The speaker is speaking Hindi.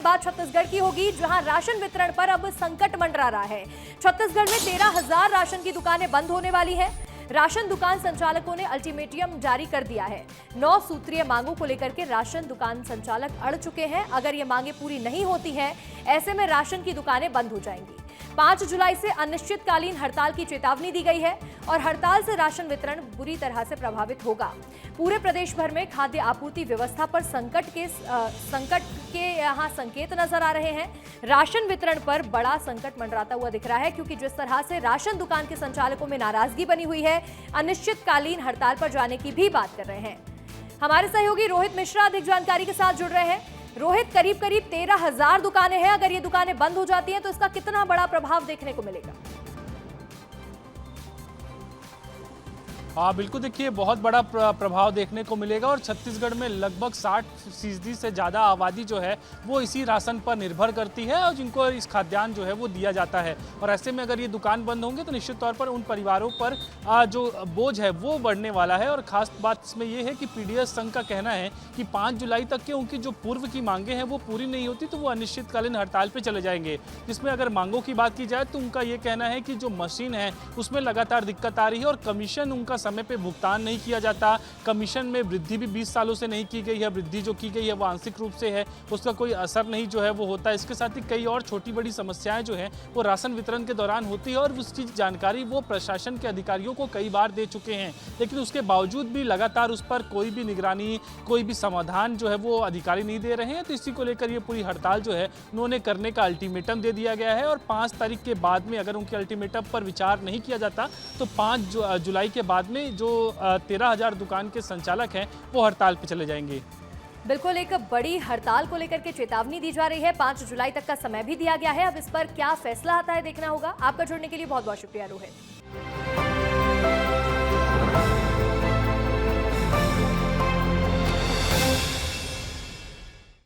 बात छत्तीसगढ़ की होगी, जहां राशन वितरण पर अब संकट मंडरा रहा है। छत्तीसगढ़ में 13,000 राशन की दुकानें बंद होने वाली है। राशन दुकान संचालकों ने अल्टीमेटम जारी कर दिया है। 9 सूत्रीय मांगों को लेकर के राशन दुकान संचालक अड़ चुके हैं। अगर ये मांगे पूरी नहीं होती हैं, ऐसे में राशन की दुकानें बंद हो जाएंगी। 5 जुलाई से अनिश्चितकालीन हड़ताल की चेतावनी दी गई है और हड़ताल से राशन वितरण बुरी तरह से प्रभावित होगा। पूरे प्रदेश भर में खाद्य आपूर्ति व्यवस्था पर संकट के यहाँ संकेत नजर आ रहे हैं। राशन वितरण पर बड़ा संकट मंडराता हुआ दिख रहा है, क्योंकि जिस तरह से राशन दुकान के संचालकों में नाराजगी बनी हुई है, अनिश्चितकालीन हड़ताल पर जाने की भी बात कर रहे हैं। हमारे सहयोगी रोहित मिश्रा अधिक जानकारी के साथ जुड़ रहे हैं। रोहित, करीब 13,000 दुकानें हैं। अगर ये दुकानें बंद हो जाती हैं तो इसका कितना बड़ा प्रभाव देखने को मिलेगा? हाँ बिल्कुल, देखिए बहुत बड़ा प्रभाव देखने को मिलेगा और छत्तीसगढ़ में लगभग 60% से ज़्यादा आबादी जो है वो इसी राशन पर निर्भर करती है और जिनको इस खाद्यान्न जो है वो दिया जाता है। और ऐसे में अगर ये दुकान बंद होंगे तो निश्चित तौर पर उन परिवारों पर जो बोझ है वो बढ़ने वाला है। और ख़ास बात इसमें ये है कि पीडीएस संघ का कहना है कि 5 जुलाई तक के उनकी जो पूर्व की मांगे हैं वो पूरी नहीं होती तो वो अनिश्चितकालीन हड़ताल पर चले जाएंगे। जिसमें अगर मांगों की बात की जाए तो उनका ये कहना है कि जो मशीन है उसमें लगातार दिक्कत आ रही है और कमीशन उनका समय पे भुगतान नहीं किया जाता। कमीशन में वृद्धि भी 20 सालों से नहीं की गई है। वृद्धि जो की गई है वो आंशिक रूप से है, उसका कोई असर नहीं जो है वो होता है। इसके साथ ही कई और छोटी बड़ी समस्याएं जो हैं वो राशन वितरण के दौरान होती है और उसकी जानकारी वो प्रशासन के अधिकारियों को कई बार दे चुके हैं, लेकिन उसके बावजूद भी लगातार उस पर कोई भी निगरानी, कोई भी समाधान जो है वो अधिकारी नहीं दे रहे हैं। तो इसी को लेकर ये पूरी हड़ताल जो है उन्होंने करने का अल्टीमेटम दे दिया गया है और 5 तारीख के बाद में अगर उनके अल्टीमेटम पर विचार नहीं किया जाता तो 5 जुलाई के बाद में जो 13,000 दुकान के संचालक हैं वो हड़ताल पे चले जाएंगे। बिल्कुल, एक बड़ी हड़ताल को लेकर के चेतावनी दी जा रही है। 5 जुलाई तक का समय भी दिया गया है। अब इस पर क्या फैसला आता है देखना होगा। आपका जुड़ने के लिए बहुत बहुत शुक्रिया रोहित।